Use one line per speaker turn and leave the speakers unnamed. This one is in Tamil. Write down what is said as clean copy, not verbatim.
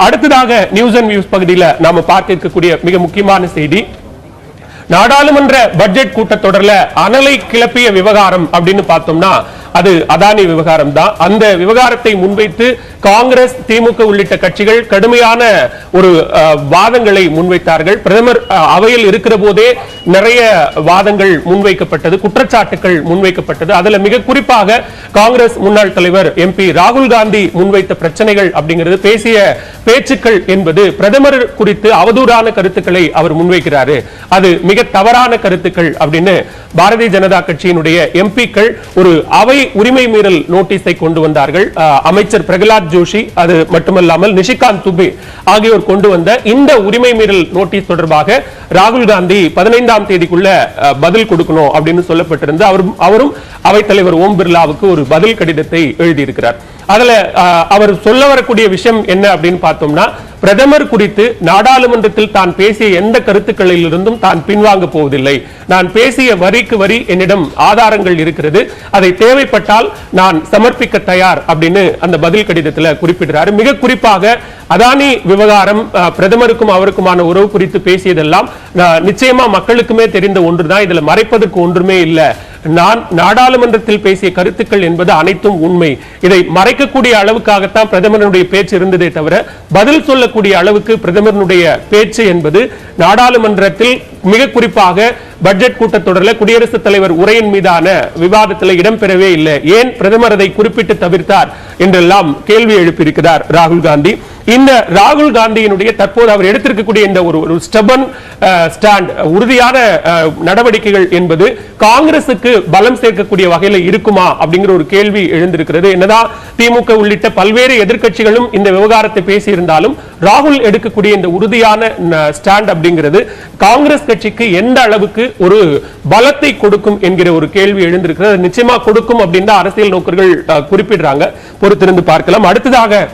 அடுத்ததாக நியூஸ் அண்ட் வியூஸ் பகுதியில் நாம பார்க்க இருக்கக்கூடிய மிக முக்கியமான செய்தி, நாடாளுமன்ற பட்ஜெட் கூட்டத்தொடர்ல அனலை கிளப்பிய விவகாரம் அப்படின்னு பார்த்தோம்னா அது அதானி விவகாரம் தான். அந்த விவகாரத்தை முன்வைத்து காங்கிரஸ், திமுக உள்ளிட்ட கட்சிகள் கடுமையான ஒரு வாதங்களை முன்வைத்தார்கள். பிரதமர் அவையில் இருக்கிற போதே நிறைய வாதங்கள் முன்வைக்கப்பட்டது, குற்றச்சாட்டுகள் முன்வைக்கப்பட்டது. அதுல மிக குறிப்பாக காங்கிரஸ் முன்னாள் தலைவர் எம்பி ராகுல் காந்தி முன்வைத்த பிரச்சனைகள் அப்படிங்கிறது, பேசிய பேச்சுக்கள் என்பது பிரதமர் குறித்து அவதூறான கருத்துக்களை அவர் முன்வைக்கிறாரு, அது மிக தவறான கருத்துக்கள் அப்படின்னு பாரதிய ஜனதா கட்சியினுடைய எம்பிக்கள் ஒரு அவை உரிமை மீறல் நோட்டீஸை கொண்டு வந்தார்கள். அமைச்சர் பிரகலாத் ஜோஷி, அது மட்டுமல்லாமல் நிஷிகாந்த் துபே ஆகியோர் கொண்டு வந்த இந்த உரிமை மீறல் நோட்டீஸ் தொடர்பாக ராகுல் காந்தி 15ஆம் தேதிக்குள்ள பதில் கொடுக்கணும் அப்படின்னு சொல்லப்பட்டிருந்து அவரும் அவைத்தலைவர் ஓம் பிர்லாவுக்கு ஒரு பதில் கடிதத்தை எழுதியிருக்கிறார். அதுல அவர் சொல்ல வரக்கூடிய விஷயம் என்ன அப்படின்னு பார்த்தோம்னா, பிரதமர் குறித்து நாடாளுமன்றத்தில் தான் பேசிய எந்த கருத்துக்களில் இருந்தும் தான் பின்வாங்க போவதில்லை. நான் பேசிய வரிக்கு வரி என்னிடம் ஆதாரங்கள் இருக்கிறது, அதை தேவைப்பட்டால் நான் சமர்ப்பிக்க தயார் அப்படின்னு அந்த பதில் கடிதத்தில் குறிப்பிடுறாரு. மிக குறிப்பாக அதானி விவகாரம், பிரதமருக்கும் அவருக்குமான உறவு குறித்து பேசியதெல்லாம் நிச்சயமா மக்களுக்குமே தெரிந்த ஒன்றுதான், இதுல மறைப்பதற்கு ஒன்றுமே இல்லை. நான் நாடாளுமன்றத்தில் பேசிய கருத்துக்கள் என்பது அனைத்தும் உண்மை. இதை மறைக்கக்கூடிய அளவுக்காகத்தான் பிரதமருடைய பேச்சு இருந்ததே தவிர பதில் சொல்லக்கூடிய அளவுக்கு பிரதமருடைய பேச்சு என்பது நாடாளுமன்றத்தில் மிக குறிப்பாக பட்ஜெட் கூட்டத்தொடரில் குடியரசுத் தலைவர் உரையின் மீதான விவாதத்தில் இடம்பெறவே இல்லை. ஏன் பிரதமர் அதை குறிப்பிட்டு தவிர்த்தார் என்றெல்லாம் கேள்வி எழுப்பியிருக்கிறார் ராகுல் காந்தி. இந்த ராகுல் காந்தியினுடைய தற்போது அவர் எடுத்திருக்கக்கூடிய இந்த ஒரு ஸ்டபன் ஸ்டாண்ட், உறுதியான நடவடிக்கைகள் என்பது காங்கிரசுக்கு பலம் சேர்க்கக்கூடிய வகையில் இருக்குமா அப்படிங்கிற ஒரு கேள்வி எழுந்திருக்கிறது. என்னதான் திமுக உள்ளிட்ட பல்வேறு எதிர்க்கட்சிகளும் இந்த விவகாரத்தை பேசியிருந்தாலும் ராகுல் எடுக்கக்கூடிய இந்த உறுதியான ஸ்டாண்ட் அப்படிங்கிறது காங்கிரஸ் கட்சிக்கு எந்த அளவுக்கு ஒரு பலத்தை கொடுக்கும் என்கிற ஒரு கேள்வி எழுந்திருக்கிறது. நிச்சயமா கொடுக்கும் அப்படின்னு அரசியல் நோக்கர்கள் குறிப்பிடுறாங்க, பொறுத்திருந்து பார்க்கலாம். அடுத்ததாக